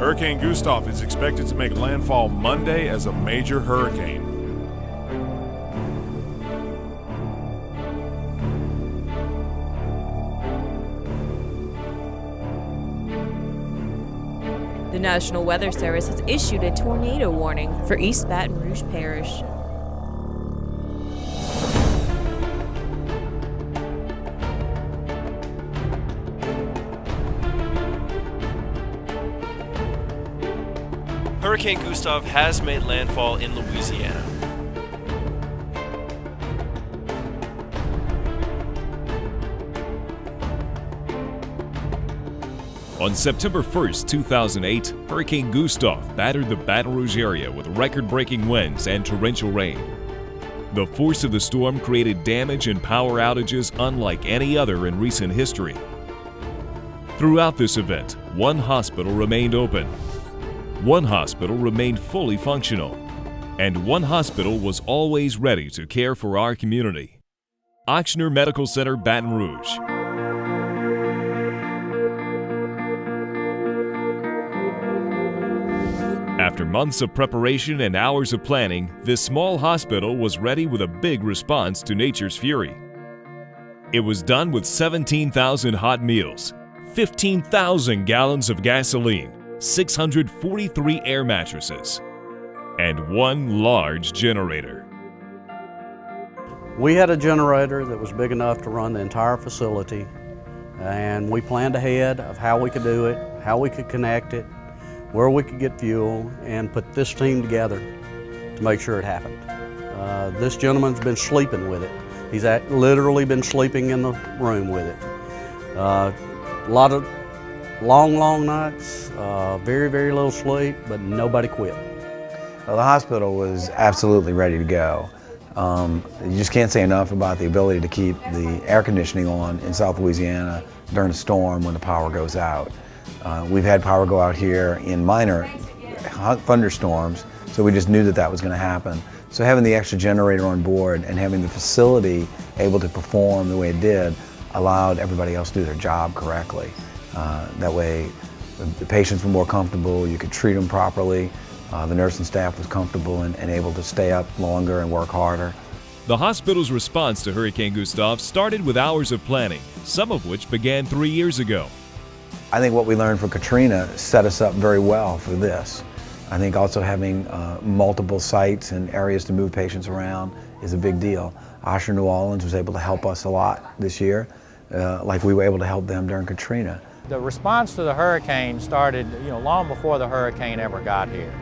Hurricane Gustav is expected to make landfall Monday as a major hurricane. The National Weather Service has issued a tornado warning for East Baton Rouge Parish. Hurricane Gustav has made landfall in Louisiana. On September 1st, 2008, Hurricane Gustav battered the Baton Rouge area with record-breaking winds and torrential rain. The force of the storm created damage and power outages unlike any other in recent history. Throughout this event, one hospital remained open. One hospital remained fully functional, and one hospital was always ready to care for our community. Ochsner Medical Center, Baton Rouge. After months of preparation and hours of planning, this small hospital was ready with a big response to nature's fury. It was done with 17,000 hot meals, 15,000 gallons of gasoline, 643 air mattresses, and one large generator. We had a generator that was big enough to run the entire facility, and we planned ahead of how we could do it, how we could connect it, where we could get fuel, and put this team together to make sure it happened. This gentleman's been sleeping with it. He's literally been sleeping in the room with it. A lot of long nights, very little sleep, but nobody quit. Well, the hospital was absolutely ready to go. You just can't say enough about the ability to keep the air conditioning on in South Louisiana during a storm when the power goes out. We've had power go out here in minor thunderstorms, so we just knew that that was going to happen. So having the extra generator on board and having the facility able to perform the way it did allowed everybody else to do their job correctly. That way the patients were more comfortable, you could treat them properly, the nursing staff was comfortable and able to stay up longer and work harder. The hospital's response to Hurricane Gustav started with hours of planning, some of which began 3 years ago. I think what we learned from Katrina set us up very well for this. I think also having multiple sites and areas to move patients around is a big deal. Ochsner New Orleans was able to help us a lot this year, like we were able to help them during Katrina. The response to the hurricane started, long before the hurricane ever got here.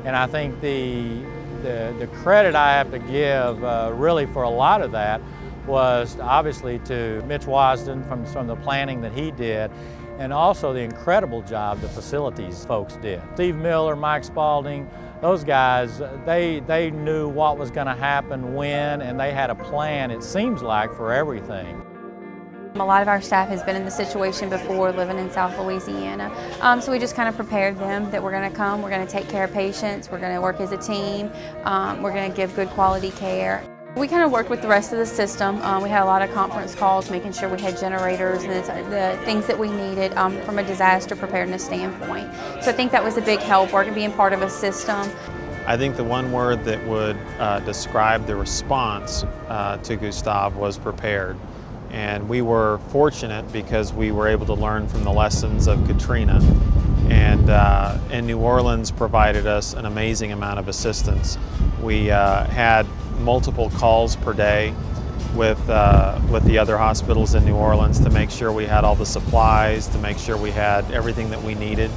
And I think the credit I have to give really for a lot of that was obviously to Mitch Wasden from the planning that he did, and also the incredible job the facilities folks did. Steve Miller, Mike Spalding, those guys, they knew what was going to happen when, and they had a plan, it seems like, for everything. A lot of our staff has been in the situation before living in South Louisiana, so we just kind of prepared them that we're going to come, we're going to take care of patients, we're going to work as a team, we're going to give good quality care. We kind of worked with the rest of the system. We had a lot of conference calls, making sure we had generators and the things that we needed from a disaster preparedness standpoint. So I think that was a big help, being part of a system. I think the one word that would describe the response to Gustav was prepared. And we were fortunate because we were able to learn from the lessons of Katrina. And New Orleans provided us an amazing amount of assistance. We had multiple calls per day with the other hospitals in New Orleans to make sure we had all the supplies, to make sure we had everything that we needed.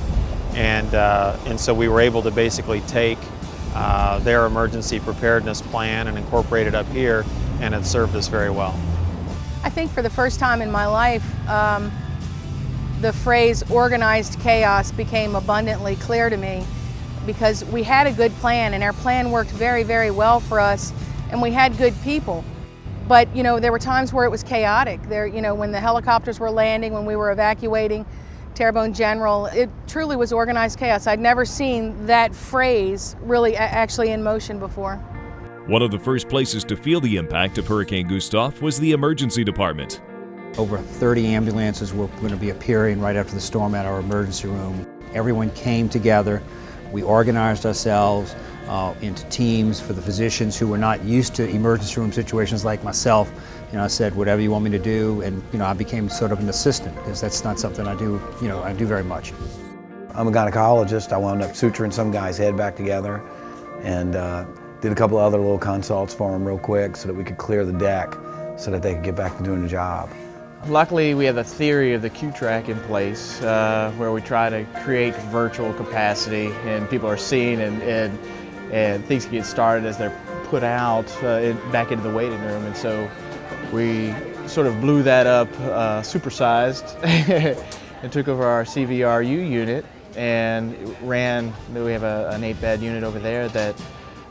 And so we were able to basically take their emergency preparedness plan and incorporate it up here, and it served us very well. I think for the first time in my life, the phrase organized chaos became abundantly clear to me, because we had a good plan and our plan worked very well for us, and we had good people. But there were times where it was chaotic. When the helicopters were landing, when we were evacuating Terrebonne General, it truly was organized chaos. I'd never seen that phrase really actually in motion before. One of the first places to feel the impact of Hurricane Gustav was the emergency department. Over 30 ambulances were going to be appearing right after the storm at our emergency room. Everyone came together. We organized ourselves into teams for the physicians who were not used to emergency room situations like myself. I said, whatever you want me to do, and I became sort of an assistant, because that's not something I do, I do very much. I'm a gynecologist. I wound up suturing some guy's head back together and did a couple of other little consults for him real quick so that we could clear the deck so that they could get back to doing the job. Luckily, we have a theory of the Q-track in place where we try to create virtual capacity, and people are seen and things can get started as they're put out back into the waiting room. And so we sort of blew that up, supersized, and took over our CVRU unit and ran. We have an 8-bed unit over there that,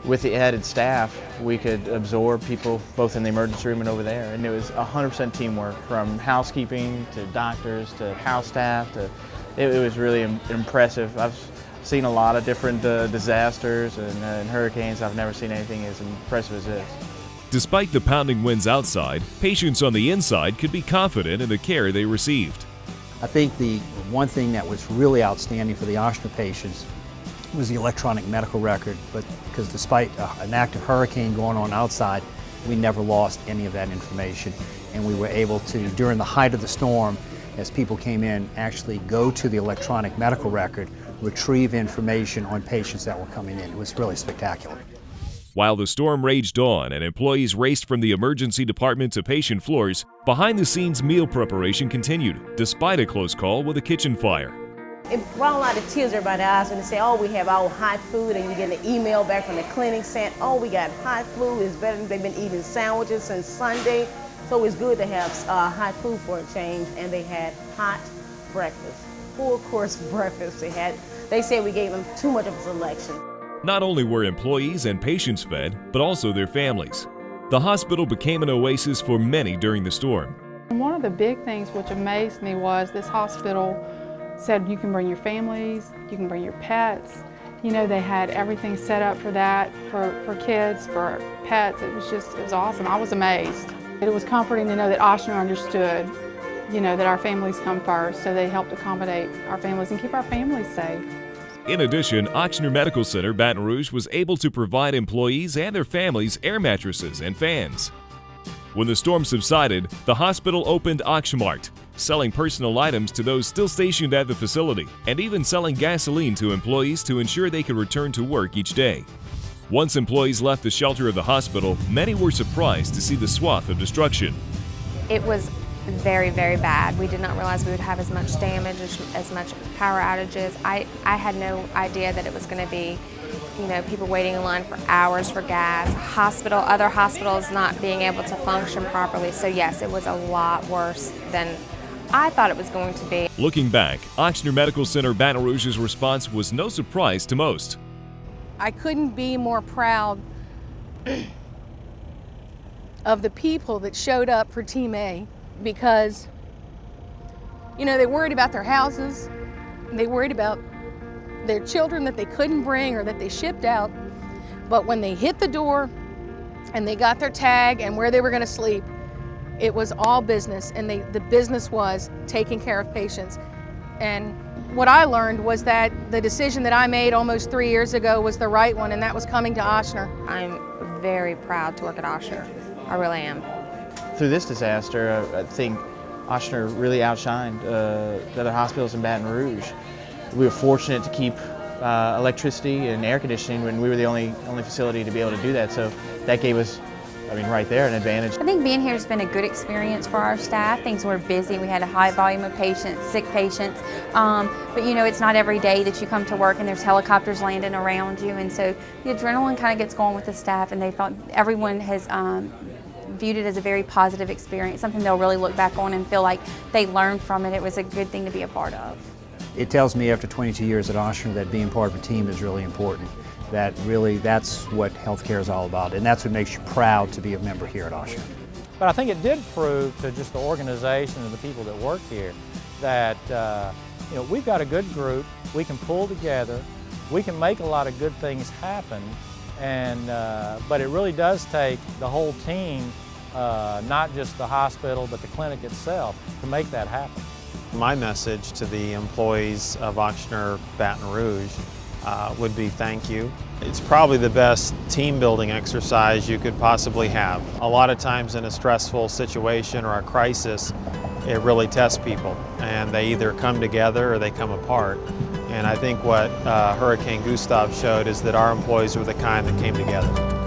with the added staff, we could absorb people both in the emergency room and over there. And it was 100% teamwork, from housekeeping to doctors to house staff. It was really impressive. I've seen a lot of different disasters and hurricanes. I've never seen anything as impressive as this. Despite the pounding winds outside, patients on the inside could be confident in the care they received. I think the one thing that was really outstanding for the Ochsner patients was the electronic medical record, but because despite an active hurricane going on outside, we never lost any of that information. And we were able to, during the height of the storm, as people came in, actually go to the electronic medical record, retrieve information on patients that were coming in. It was really spectacular. While the storm raged on and employees raced from the emergency department to patient floors, behind-the-scenes meal preparation continued, despite a close call with a kitchen fire. It brought a lot of tears to everybody's eyes when they say, oh, we have our hot food, and you get an email back from the clinic saying, oh, we got hot food, it's better than they've been eating sandwiches since Sunday. So it's good to have hot food for a change, and they had hot breakfast, full-course breakfast. They said we gave them too much of a selection. Not only were employees and patients fed, but also their families. The hospital became an oasis for many during the storm. One of the big things which amazed me was this hospital said you can bring your families, you can bring your pets. They had everything set up for that, for kids, for pets. It was awesome. I was amazed. It was comforting to know that Ochsner understood, that our families come first, so they helped accommodate our families and keep our families safe. In addition, Ochsner Medical Center Baton Rouge was able to provide employees and their families air mattresses and fans. When the storm subsided, the hospital opened Ochsmart, selling personal items to those still stationed at the facility, and even selling gasoline to employees to ensure they could return to work each day. Once employees left the shelter of the hospital, many were surprised to see the swath of destruction. It was very, very bad. We did not realize we would have as much damage, as much power outages. I had no idea that it was going to be, people waiting in line for hours for gas, other hospitals not being able to function properly. So yes, it was a lot worse than I thought it was going to be. Looking back, Ochsner Medical Center Baton Rouge's response was no surprise to most. I couldn't be more proud of the people that showed up for Team A, because, they worried about their houses, they worried about their children that they couldn't bring or that they shipped out, but when they hit the door and they got their tag and where they were going to sleep, it was all business, and the business was taking care of patients. And what I learned was that the decision that I made almost 3 years ago was the right one, and that was coming to Ochsner. I'm very proud to work at Ochsner. I really am. Through this disaster, I think Ochsner really outshined the other hospitals in Baton Rouge. We were fortunate to keep electricity and air conditioning when we were the only facility to be able to do that, so that gave us, right there, an advantage. I think being here has been a good experience for our staff. Things were busy. We had a high volume of patients, sick patients, but it's not every day that you come to work and there's helicopters landing around you, and so the adrenaline kind of gets going with the staff, and they felt everyone has viewed it as a very positive experience, something they'll really look back on and feel like they learned from it. It was a good thing to be a part of. It tells me after 22 years at Ochsner that being part of a team is really important. That's what healthcare is all about, and that's what makes you proud to be a member here at Ochsner. But I think it did prove to just the organization and the people that work here that we've got a good group, we can pull together, we can make a lot of good things happen, and but it really does take the whole team, not just the hospital but the clinic itself, to make that happen. My message to the employees of Ochsner Baton Rouge would be thank you. It's probably the best team building exercise you could possibly have. A lot of times in a stressful situation or a crisis, it really tests people, and they either come together or they come apart. And I think what Hurricane Gustav showed is that our employees were the kind that came together.